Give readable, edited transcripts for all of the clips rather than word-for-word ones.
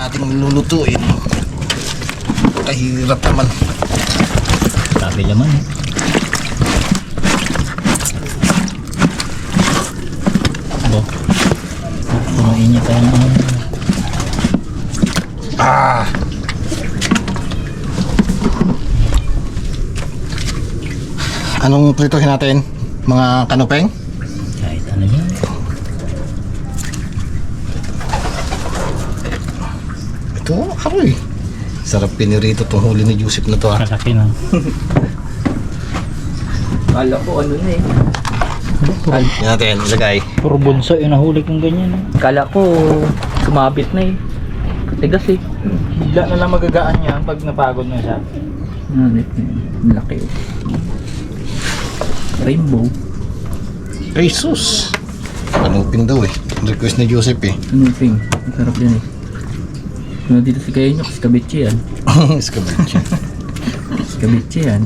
natin lulutuin. Kahirap naman. Sabi naman eh. Abo. Punuin niya tayo ng Anong prituhin natin? Mga kanupeng? kahit ano yan. Ito, aroy. Sarap pinirito tong huli ni Joseph na to ah. Kalaki na. Kala ko ano na eh. Yan natin, ilagay. Puro bunso yung nahuli kong ganyan. Kala ko sumabit na eh. Tigas eh. Bigla na lang magagaan yan pag napagod na siya. Laki oh. Rainbow. Ay sus. Kanuping daw eh. Request ni Joseph eh. Kanuping. Masarap din eh. Ano dito si kayo nyo? Skabitchi yan. Skabitchi. Skabitchi yan.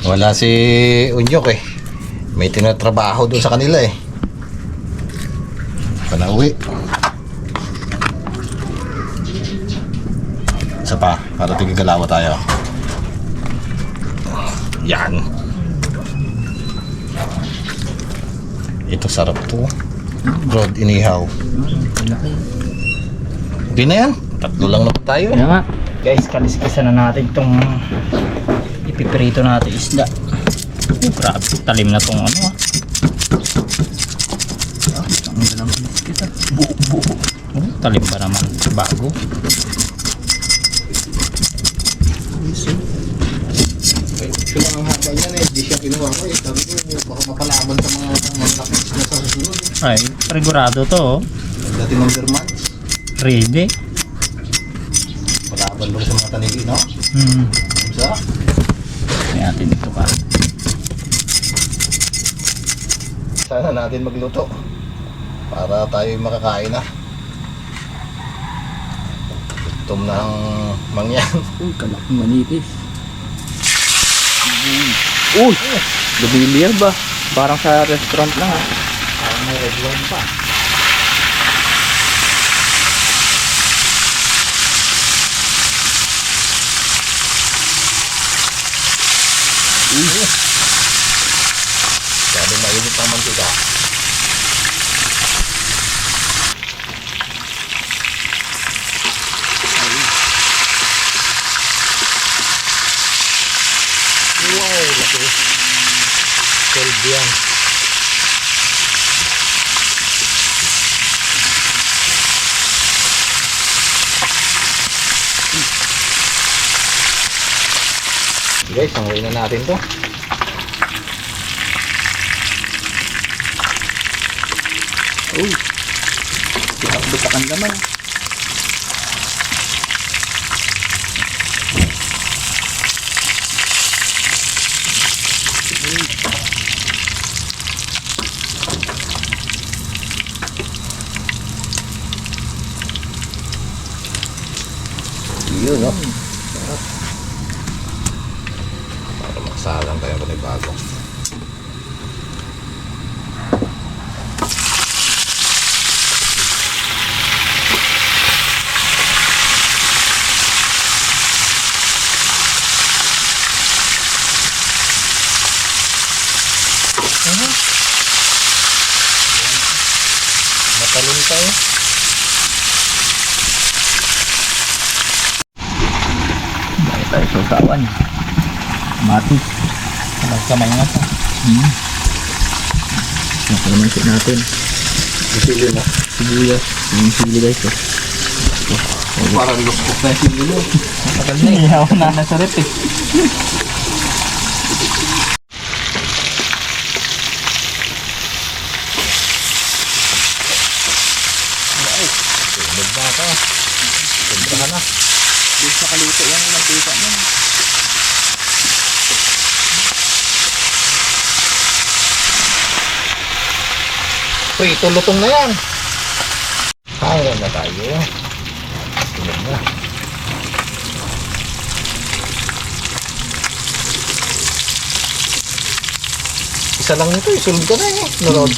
Wala si Unyok eh. May tinatrabaho doon sa kanila eh. Panauwi. Isa pa, para tigagalawa tayo. Yan. Ito sarap to. Broad inihaw. Laki. Hindi na yan. Tatlo lang naman tayo. Kaya nga. Guys, kaliskisan na natin itong ipiprito natin isda. Grabe, talim na itong ano ah. Ang galang biskit ah. Buo. Talim pa naman. Bago. Ito lang ang haba niyan eh. Hindi siya kinuha ko eh. Sabi ko, baka mapalaban sa mga lakis na sa susunod eh. Ay, rigurado to oh. Dati ng German. Ready. Palaban doon sa mga tanigi, no? Isa. Kaya natin ito ka. Sana natin magluto. Para tayo makakain na. Gutom na ang mangyan. Uy, kalaking manipis. Uy! Lumiliya ba? Parang sa restaurant lang ah. Parang may red wine pa. Sabi mainit ang mantika. Wow, laki. Cold yan. Guys, sanguin na natin to. Uy! Bitak ang laman. Yun, no? Para makasalang tayo pa ng bago. Matalon tayo. Bakit tayo susawan? Mati. Nagkamay nga sa. Nakalamansin natin. Isili mo. Sibuyas. Yung sili guys oh. Parang luskok na yung sili mo. Matagal na eh. Ihaw na nasa rep eh. Magbaka. Sobrahan na. Di sa kaluto yung mantika mo. Prito, lutong na yan. Hanggang na tayo. Tingnan na. Isa lang nito, isulog ka na eh. Nalod.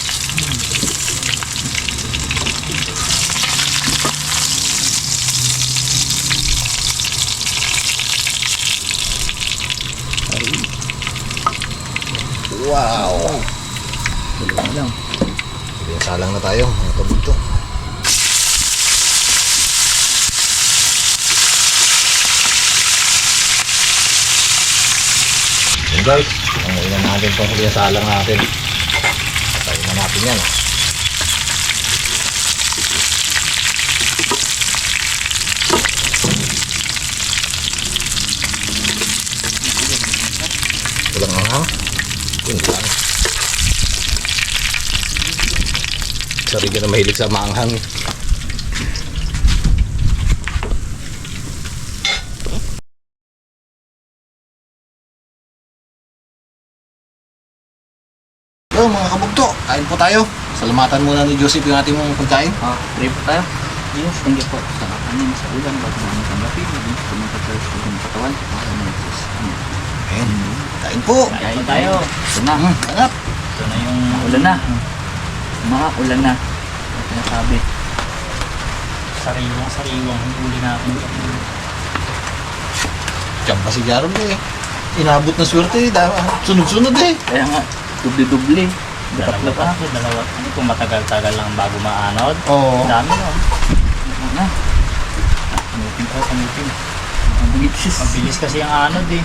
Wow! Wala lang. Sige, salang na tayo, mga kabugto. Yun guys, ang na natin itong salang natin. Patayin na natin yan. Walang anghang. Yun lang. Sorry ka na mahilig sa maanghang. Hello mga kabugto, kain po tayo. Salamatan muna ni Joseph yung ating mong pagkain. Pray po tayo. Yes, thank you po sa kanin sa ulan. Bago namin tanggapin. Maging sa mga pagkakas sa mga katawan. Para mga Diyos. Amen. Ayan, kain po. Kain po tayo. Ito na. Hanap. Ito na yung Ulan na. Mga ulan na. Ito nasabi. sariwang huli natin. Diyan pa si Jaron eh. Inabot na swerte eh. Sunod-sunod eh. Kaya nga, dubli-dubli. Dalawa pa ako, dalawa. Ano kung matagal-tagal lang bago maanod? Oo. Ang dami no. Ano na. Kamutin ko, kamutin. Ang bigis. Mabilis kasi ang anod eh.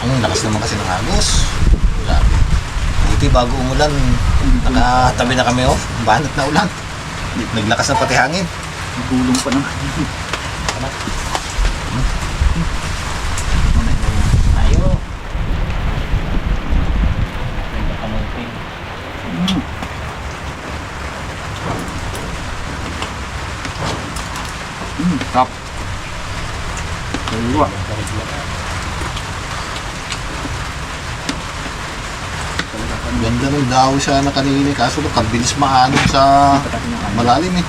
Ang lakas naman kasi ng agos. Grabe. Buti bago umulan, nakatabi na kami off. Banat na ulan. Naglakas na pati hangin. Gulong pa ng Ayo. Ganda kamutin. Top. Dalawa. Ganda ng daw siya na kanina eh. Kaso kabilis maanod sa malalim eh.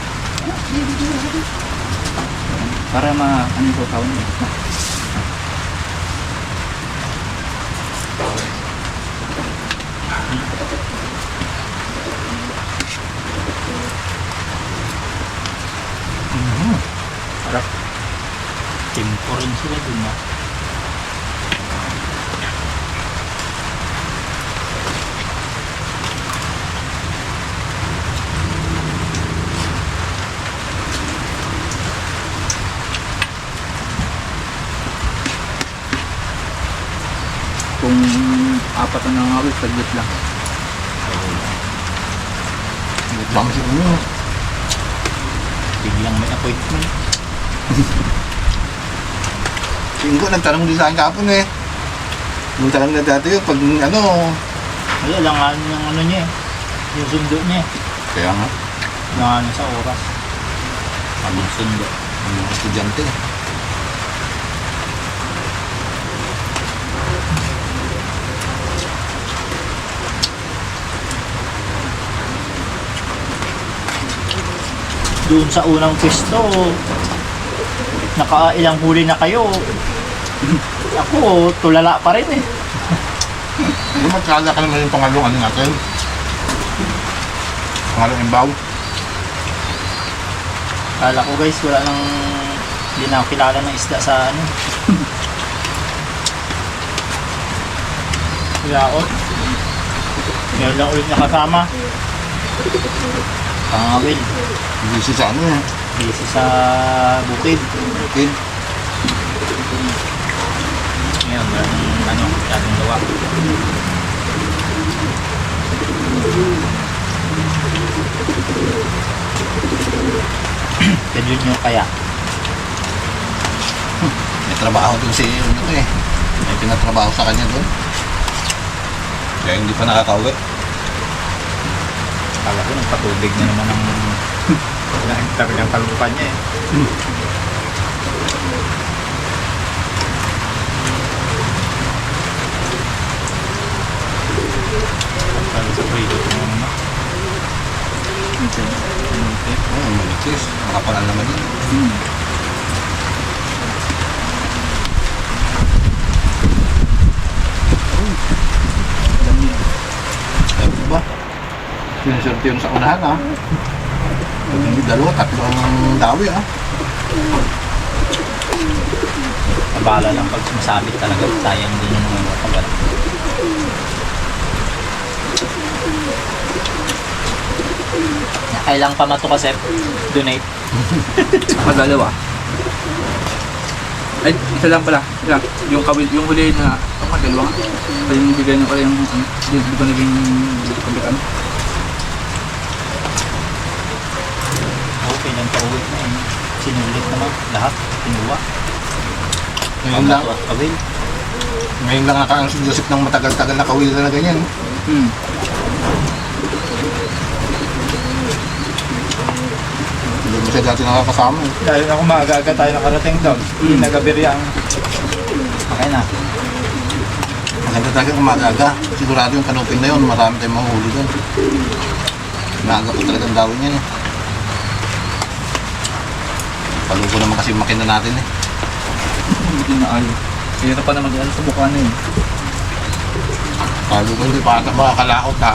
Para ano ko kawan mo. Sarap. Timpo rin sila dun na. Kung apat na nangawit, saglit lang. Bang si Uno. Biglang may appointment. Tingko nagtanong din sa akin kapon eh. Nung tanong na dati yun, pag ano. Wala lang yung ano niya eh. Yung sundo niya eh. Kaya nga, Yung ano sa oras. Anong sundo. ang mga estudyante. Doon sa unang pwesto, nakailang huli na kayo. Ako, tulala pa rin eh. Yung magkala ka naman yung pangalong ano natin. Pangalong imbaw. Kala ko guys, wala nang hindi na ako kilala ng isda sa ano. Yaot. Ngayon lang ulit nakasama. Pangawil. Busy sa ano eh. Busy sa bukid. Kid. Ngayon, walang ano, masyadong gawa. Ganyan nyo kaya. May trabaho dun si ano to eh. May pinatrabaho sa kanya dun. Kaya hindi pa nakakauwi. Kala ko nagpatubig na naman ang talagang talupan niya eh. Pagkala sa prito ko naman na. Oo, manipis. Makapalan naman yun. Ay, ba? Sinuswerte yun sa unahan ah. Pag hindi dalawa, tatlo ang dawi ah. Abala lang pag sumasabit talaga. Sayang din yung mga pagkat. Kailangan pa mato kasi donate. Magdalawa. Ay, isa lang pala. Isa. Yung kawil, yung huli na, dalawa. Ay, yung bigay na pala yung, di ko naging kabitan. Okay, nagpauwi na yun. Sinulit naman lahat. Pinuwa. Ngayon lang, At kawil. ngayon lang nakaang si Joseph ng matagal-tagal na kawil na ganyan. Hmm. Hindi mo siya dati nakakasama eh. Dahil ako maaga-aga tayo nakarating doon. Hindi nagabirya ang Okay na. Maganda talaga kung maaga. Sigurado yung kanuping na yun, marami tayong mahuli doon. Maaga po talagang gawin yan eh. Palugo naman kasi yung makina natin eh. Hindi na ayaw. Kaya pa na mag-ano sa mukha na yun. Palugo hindi pa ata makakalaot ha.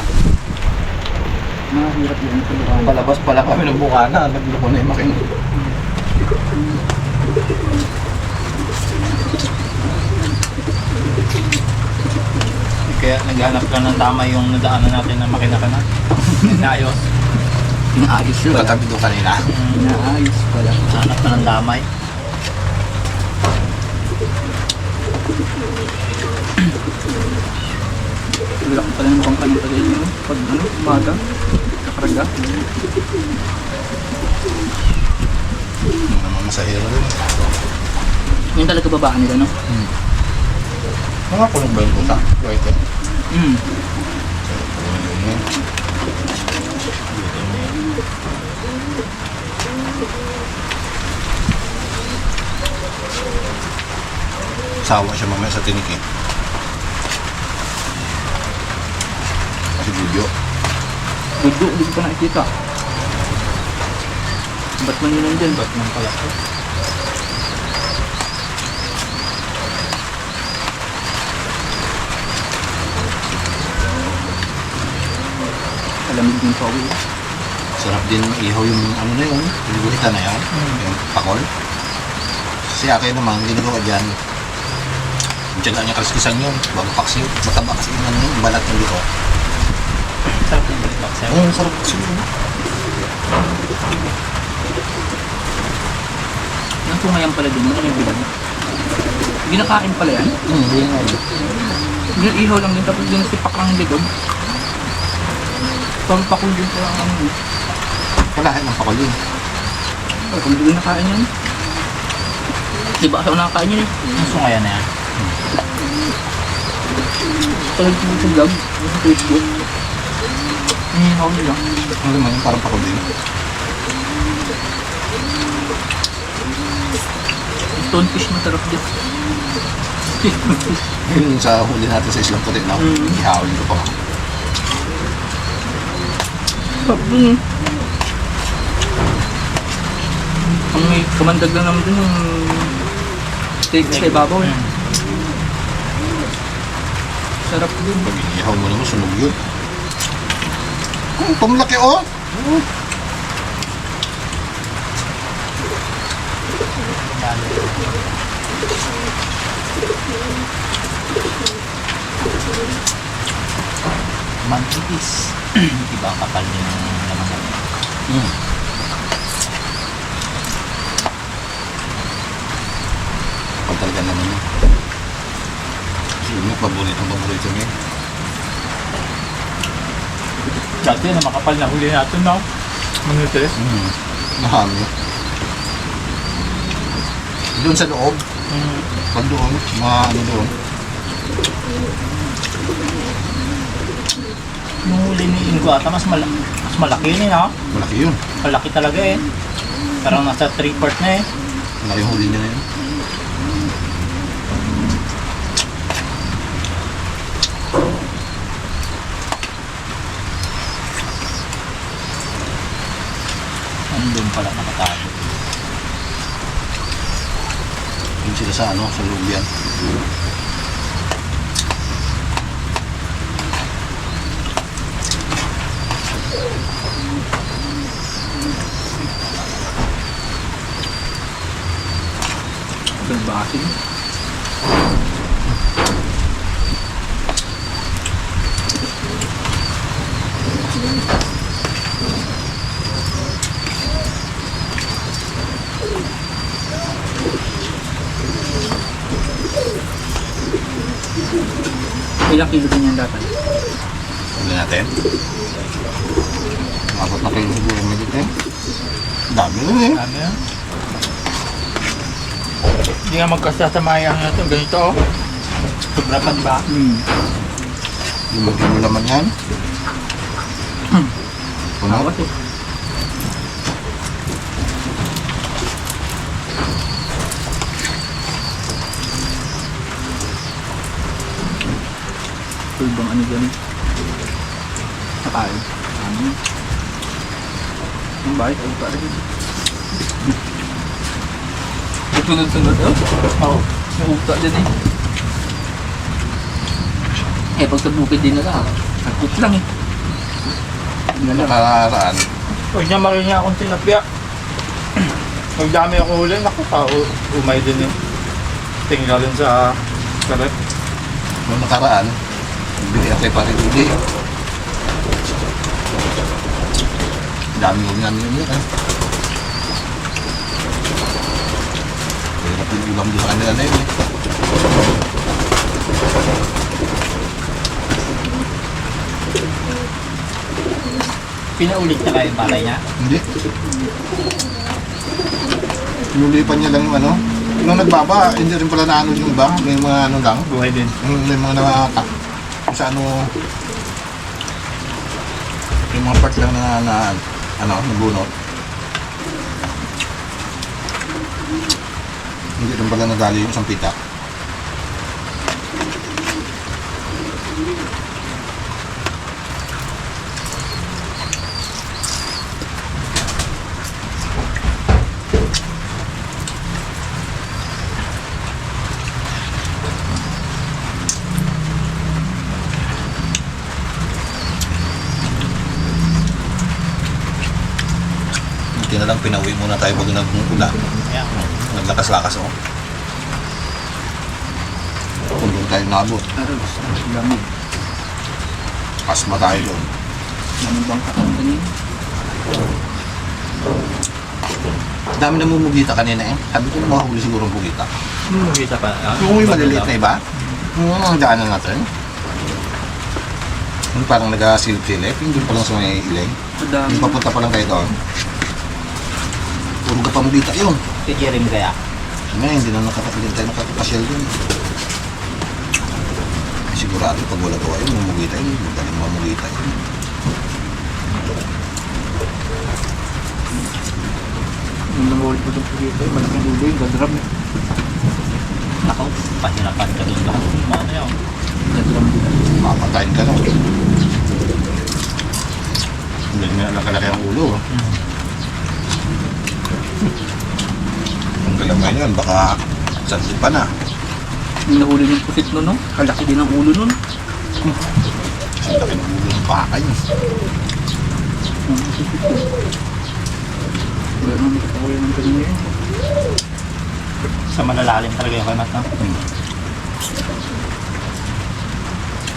Mahirap yun sa mukha. Palabas pala kami ng bukana, nagluko na yung makina. Kaya naghanap ka ng tama yung nadaanan natin na makina ka na. Inayos. Inaayos Yung pala. katabi doon kanina. Inaayos pala. Hanap ka ng damay. Wala ko pala ng mukhang kanina pala yun. Pag ano, umaga. Kakaraga. Yung naman masahero rin. Yun talaga babaan nila, no? Mga kulong ba yung puta? Right eh. Hmm. Sawa siya mamaya sa tinik eh. Kasi budyo. Dudu, hindi ko pa nakikita. Ba't man yun nandyan? Ba't man pala? Alamig din pa uwi. Sarap din ihaw yung ano na yun, pinigulitan na yun, yung pakol. Kasi akin naman, ginagawa dyan, yung tiyaga niya kaliskisan yun, bago paksiw, mataba kasi yung ano yun, balat yung liko. Sarap yung box. Oo, sarap kasi yun. Ang tungayan pala din, ano yung bilang? Ginakain pala yan? Hindi nga yun. Ihaw lang din, tapos dinasipak lang yung ligod. Parang pakul din pala ang ano. Kalahin ng pakol yun. Ay, kung hindi ko nakain yan. Diba ako nakakain yun eh? Ang sungayan na yan. Talagang ko sa vlog, sa Facebook. Ihaw nila. Ano naman yun, parang pakol din. Stonefish masarap din. Yun sa huli natin sa Islang Puti na ihawin ko pa. Sarap dun eh. Ang may kumandag lang naman dun yung steak sa ibabaw eh. Sarap dun. Pag ihaw mo naman, sunog yun. Pamlaki oh! Mantitis. Iba ang kapal din ng laman natin. Kapag talaga naman yun. Kasi yun yung paborito niya. dati na makapal na huli natin no? Manitilis. Mahami. Doon sa loob, pag doon, mga ano doon. Yung huli ni Ingo ata, mas malaki yun eh, no? Malaki yun. Malaki talaga eh. Parang nasa 3/4 na eh. Malaki yung huli niya na yun. Andun pala nakatago. Yun sila sa ano, sa loob yan. Kalbasin. Ilang kilo din yan dapat? Huli natin. Mabot na kayo siguro yung medyo eh. Dami rin eh. Ano yan? Hindi nga magkasasamayan na ito. Ganito oh. Sobra pa ba? Lumagyan mo naman yan. Puno. Awas eh. Full bang ano dyan eh? Nakain. Ano yun? Ang bahay, ay pa rin. Tunod-tunod oh. Oo. May uta dyan eh. Eh, pag sa bukid din na lang. Nagkut lang eh. Nakaraan. Huwag niya makinig akong tilapia. Pag dami ako huli, naku pa, umay din eh. Tingnan rin sa karet. Nung nakaraan, bigyan kay pare Udi. Dami ko namin yun eh. Hirap yung ulam doon sa kanila na yun eh. Pinaulit na kayo yung palay niya? Hindi. Inulipan niya lang yung ano. Nung nagbaba, hindi rin pala naano yung iba. May mga ano lang. Buhay din. May mga nakaka. Sa ano. Yung mga part lang na ano, nabunot. Hindi rin pala nadali yung isang pitak. Buti na lang pinauwi muna tayo pag nag-ulan. Yeah. Naglakas-lakas oh. Kung doon tayo nabot, Aros, lamig. asma tayo doon. Lamig bang kakang kanina? Dami na mumugita kanina eh. Sabi ko makahuli siguro ang bugita. Kita pa. Yung may maliliit na iba, ang daanan natin. Yung parang nag-silip-silip, yung doon pa lang sa may iling. Madami. Yung papunta pa lang kayo doon. Puro ka pa mugita yun. Tigirin kaya. Ngayon, hindi na tayo nakakapasyal dun. Sigurado pag wala gawa yun, mamugita yun. Madaling mamugita yun. Yung nangulit ko itong pagkita, malaking ulo yung gadram eh. Ako, pahirapan ka doon lahat. Ano yun? Gadram din. Mapatayin ka na. Hindi nga nakalaki ang ulo. Ang galamay yun, baka sansi pa na. Yung nahuli yung pusit nun, no? Kalaki din ang ulo nun. Ang laki ng ulo ng baka yun. Yung pusit ko. Wala nang nakatawin ng kanina yun. Sa malalalim talaga yung kamat, no?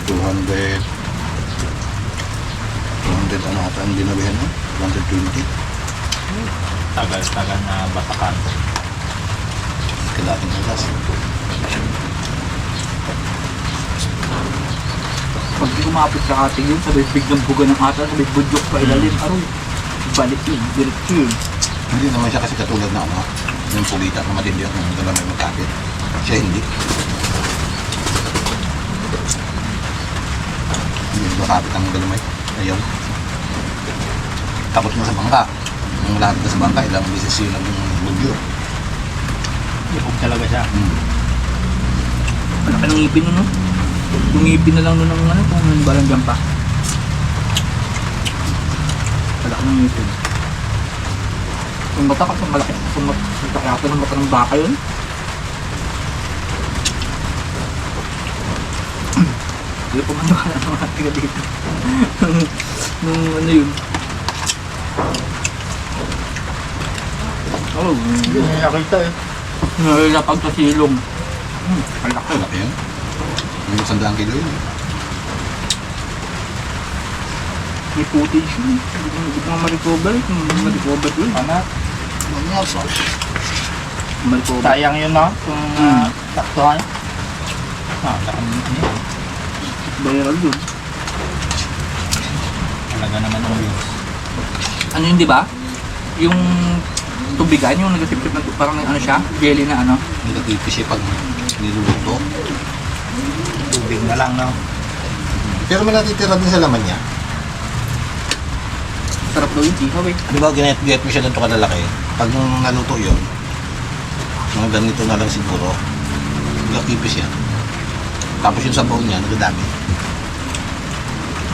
200 ano ata ang dinabihan mo? 120. Tagal-tagal na batakan. Kalating oras. Pag di umapit sa ating yun, sabay biglang buga ng ata, sabay budyok pa ilalim. Aroy, balik yun, diretso yun. Hindi naman siya kasi katulad na ano, yung pulita na matindi at ng galamay magkapit. Siya hindi. Hindi makapit ang galamay. Ayaw. Takot na sa bangka. Yung lahat na sa bangka, ilang beses yun ang bugyo. Ibog talaga siya. Malaki ng ngipin nun, no? Yung ngipin na lang nun ng ano, kung balang dyan pa. Malaki ng ngipin. Yung mata kasi malaki. Kung malaki ng mata ng baka yun. Hindi ko maniwala ng mga tiga dito. Nung ano yun. Oh, Hindi niya nakita eh. Nalapag sa silong. Ang laki. Malaki yun. Yung 100 kilo yun. May footage yun. Hindi ko nga ma-recover. Ma-recover yun. Anak, Ano nga sa? Ma-recover. sayang yun no? Kung taktuhan. Laki ano yun. Viral yun. Talaga naman ang views. Ano yun, di ba? Yung tubigan, yung nagasip-sip na parang ano siya, jelly na ano. Nagtipis siya pag niluluto. Tubig na lang no? Pero may natitira din sa laman niya. Sarap daw yung ihaw eh. Di ba ginayat mo siya ganito kalalaki? Pag nung naluto yun, mga ganito na lang siguro, nagtipis yan. Tapos yung sabaw niya, nagdadami.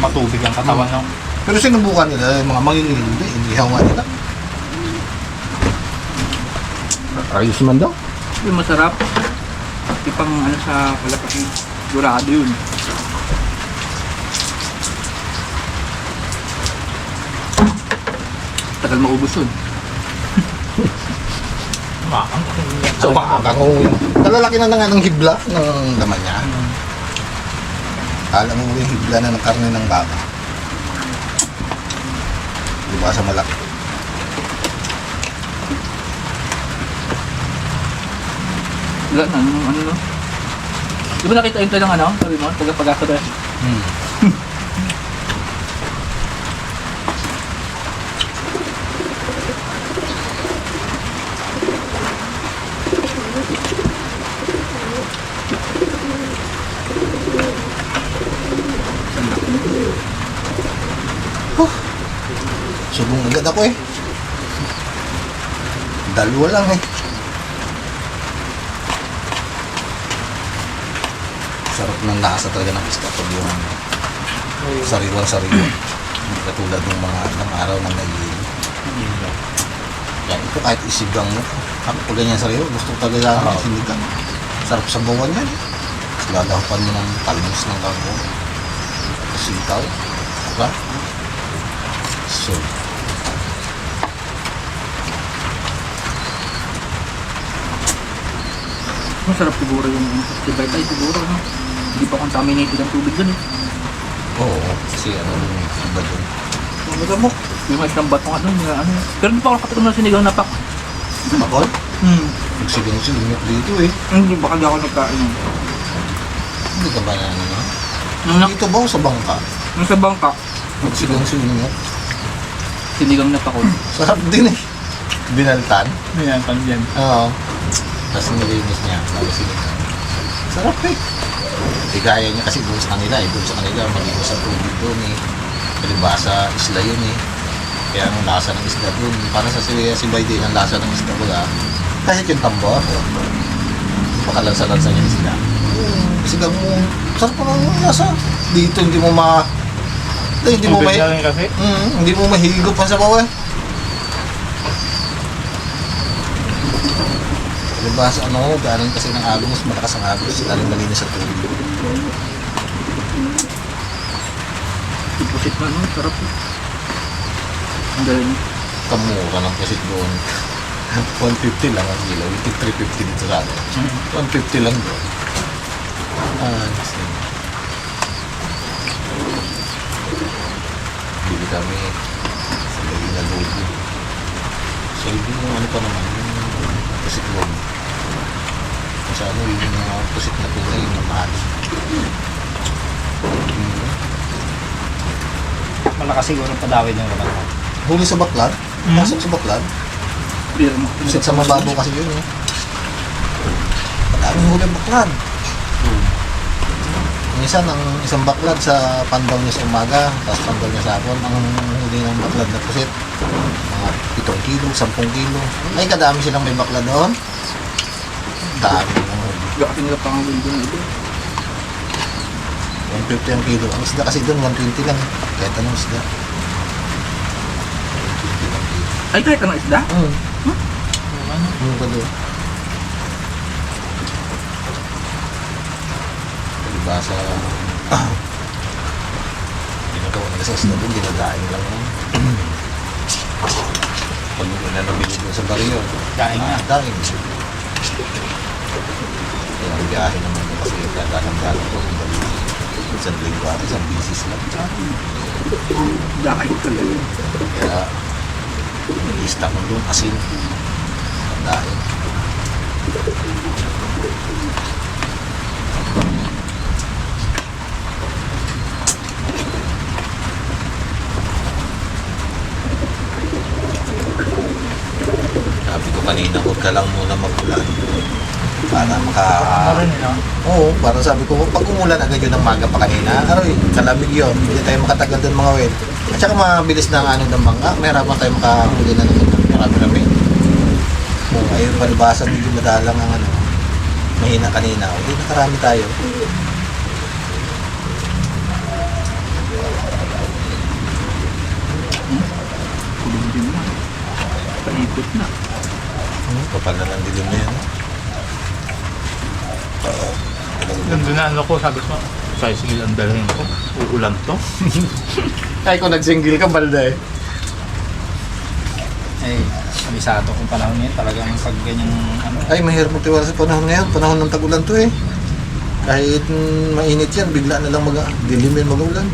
Matubig ang katawan no? Pero sinubukan nila, yung mga mangingilindi, hindi hawa nila. Ayos man daw. Yung masarap. Ipang ano sa kalapati. Durado yun. Tagal maubos yun. So, makakangong yun. Kalalaki na nga ng hibla ng laman niya. Alam mo yung hibla na ng karne ng baka. Diba sa malaki? Wala na, ano no? Di ba nakita yun tayo ng ano? Sabi mo, taga-pag-asa ba? Subong agad ako eh. Dalawa lang eh. Sarap ng lasa talaga ng isda pag yung sariwang-sariwa. Hindi katulad ng mga ng araw ng naiinom. Yan, ito kahit isigang mo. Kapag pag ganyan sariwa, gusto ko talaga ng sinigang. Sarap sa bawan yan eh. Tapos lalahapan mo ng talmos ng kangkong. Sitaw. Diba? So, Masarap siguro yung sibay tayo siguro, no? Hindi pa contaminated ang tubig dun eh. oo. Kasi ano yung iba doon. Magamok. Yung mga isang bato nga dun, yung ano. Pero hindi pa ako nakatikom ng sinigang na pak. Makol? Hmm. Nagsigang-sigang dito eh. Hindi, baka di ako nagkain. Hindi ka ba na ano? Nung Dito ba o sa bangka? sa bangka, Nagsigang-sigang. sinigang na pakol. Sarap din eh. Binaltan. Yan, pandiyan. Oo. Tapos nilinis niya. Tapos sinigang. Sarap eh. Di kaya niya kasi doon sa kanila eh. Doon sa kanila mag-iwas ang tubig doon eh. Palibasa, isla yun eh. Kaya ang lasa ng isda doon. Para sa si Biden, ang lasa ng isda wala. Kahit yung tambor. Pakalansa-lansa niya yung isda. Sigang mo. Sarap pa ng lasa. Dito hindi mo hindi mo Tubig na rin kasi. hindi mo mahigop pa sa bawah. Diba sa ano, galing kasi ng agos, malakas ang agos, galing malinis sa tubig. Pusit na, no? Sarap. Ang galing. Kamura ng pusit doon. 150 lang ang kilo, 350 dito sa atin. 150 lang doon. Kasi bili kami sa galing na logo. So yung ano pa naman, yung pusit logo. Kasi ano, yung mga pusit na tunay, yung mahal. Malakas siguro padawid yung laman. Huli sa baklad, pasok sa baklad. Beer mo. Pusit sa mababaw kasi yun eh. Madaming huli ang baklad. Minsan ang isang baklad sa pandaw niya sa umaga, tapos pandaw niya sa hapon, ang huli ng baklad na pusit, mga 7 kilo, 10 kilo. Ay, kadami silang may baklad doon. Dami ng huli. Gakating nila pang window na ito. 150 ang kilo. Ang isda kasi doon, 120 lang. Kahit anong isda. 120 ang kilo. Ay, kahit anong isda? Ano ba doon? Palibasa, ginagawa nila sa isda doon, ginadaing lang yun. Pag nabili doon sa baryo, Daing na. daing. Kaya ang biyahe naman ko kasi kadalang-dalang ko. Isang linggo at isang bisis lang. Dahil talaga. Kaya i-stack mo doon asin. Dahil. Sabi ko kanina, huwag ka lang muna magulan. Para maka... Oo, parang sabi ko, pag umulan agad yun ng maga pa kanina, aroy, kalamig yun. Hindi tayo makatagal doon mga wel. At saka mabilis na ang ano ng bangka, mahirapan tayo makahuli na naman ng marami-rami. Kung ayun palibasa, medyo madalang ang ano, mahina kanina. O, di nakarami tayo. Kulong din na. Paikot na. Kapal na ng dilim na yan. Nandun na ano ko, sabi ko, size ang dalhin ko. Uulan to. Kaya kung nag-single ka, balda eh. Eh, kabisado kung panahon ngayon, talagang pag ganyang ano, Ay, mahirap magtiwala sa panahon ngayon. Panahon ng tag-ulan to eh. Kahit mainit yan, bigla na lang dilim yan mag-ulan.